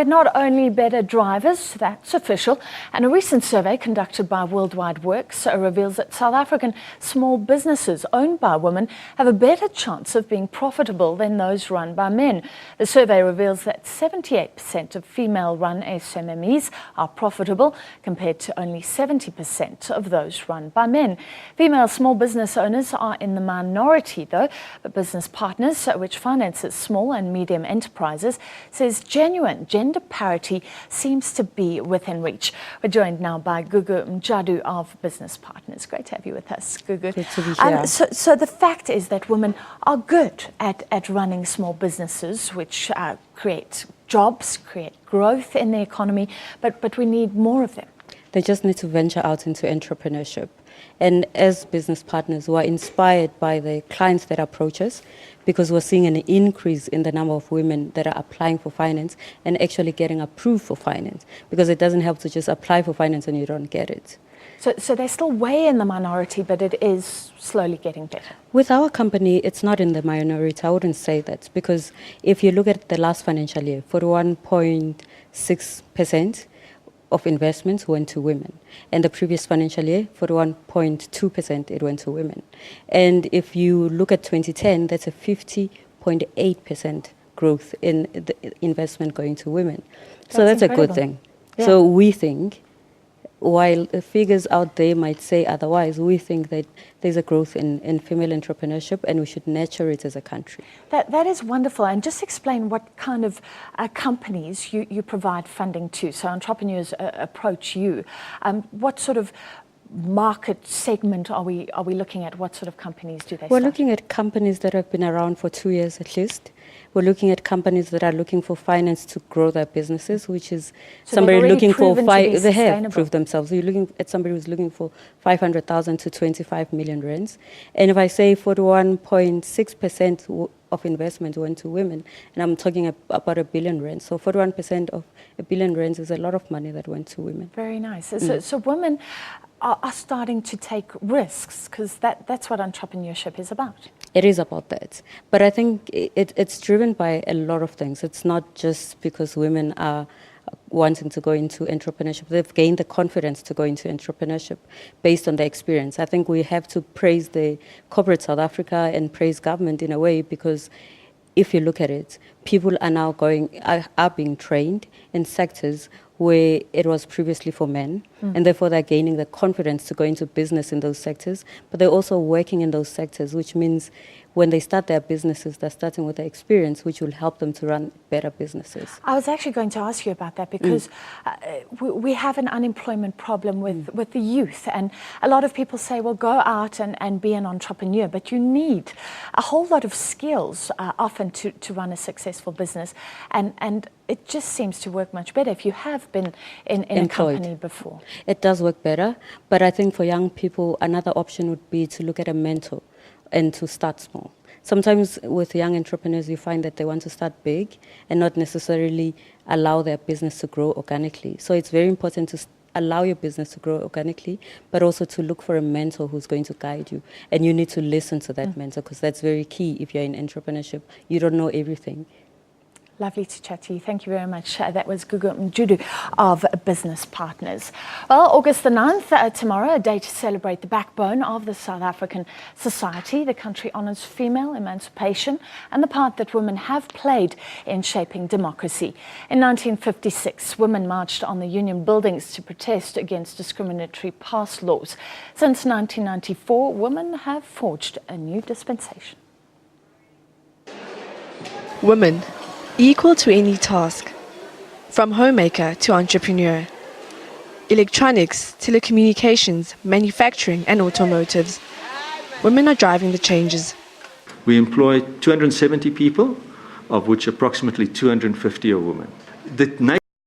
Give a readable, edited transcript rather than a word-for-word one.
but not only better drivers, that's official. And a recent survey conducted by Worldwide Works reveals that South African small businesses owned by women have a better chance of being profitable than those run by men. The survey reveals that 78% of female-run SMEs are profitable, compared to only 70% of those run by men. Female small business owners are in the minority, though, but Business Partners, which finances small and medium enterprises, says genuine gender parity seems to be within reach. We're joined now by Gugu Mjadu of Business Partners. Great to have you with us, Gugu. Good to be here. So the fact is that women are good at running small businesses, which create jobs, create growth in the economy, but we need more of them. They just need to venture out into entrepreneurship. And as business partners, we're inspired by the clients that approach us, because we're seeing an increase in the number of women that are applying for finance and actually getting approved for finance, because it doesn't help to just apply for finance and you don't get it. So they're still way in the minority, but it is slowly getting better. With our company, it's not in the minority. I wouldn't say that, because if you look at the last financial year, 41.6% of investments went to women. And the previous financial year, 41.2% it went to women. And if you look at 2010, that's a 50.8% growth in the investment going to women. So that's incredible. A good thing. Yeah. So we think, while the figures out there might say otherwise, we think that there's a growth in female entrepreneurship, and we should nurture it as a country. That is wonderful. And just explain what kind of companies you provide funding to. So entrepreneurs approach you. What sort of market segment are we looking at? What sort of companies do they We're start? looking at companies that have been around for 2 years at least. We're looking at companies that are looking for finance to grow their businesses, which is so somebody looking for they have proved themselves. So you're looking at somebody who's looking for 500,000 to 25 million rands. And if I say 41.6% of investment went to women, and I'm talking about R1 billion, so 41% of R1 billion is a lot of money that went to women. Very nice. So women are starting to take risks, because that's what entrepreneurship is about. It is about that. But I think it's driven by a lot of things. It's not just because women are wanting to go into entrepreneurship. They've gained the confidence to go into entrepreneurship based on their experience. I think we have to praise the corporate South Africa and praise government in a way, because if you look at it, people are now are being trained in sectors where it was previously for men, and therefore they're gaining the confidence to go into business in those sectors, but they're also working in those sectors, which means when they start their businesses, they're starting with the experience, which will help them to run better businesses. I was actually going to ask you about that, because we have an unemployment problem with the youth, and a lot of people say, well, go out and be an entrepreneur, but you need a whole lot of skills often to run a successful business, and it just seems to work much better if you have been in a company before. It does work better, but I think for young people, another option would be to look at a mentor and to start small. Sometimes with young entrepreneurs, you find that they want to start big and not necessarily allow their business to grow organically. So it's very important to allow your business to grow organically, but also to look for a mentor who's going to guide you. And you need to listen to that mentor, because that's very key if you're in entrepreneurship. You don't know everything. Lovely to chat to you. Thank you very much. That was Gugu Mjadu of Business Partners. Well, August the 9th, tomorrow, a day to celebrate the backbone of the South African society. The country honours female emancipation and the part that women have played in shaping democracy. In 1956, women marched on the union buildings to protest against discriminatory pass laws. Since 1994, women have forged a new dispensation. Women, equal to any task, from homemaker to entrepreneur. Electronics, telecommunications, manufacturing and automotives. Women are driving the changes. We employ 270 people, of which approximately 250 are women.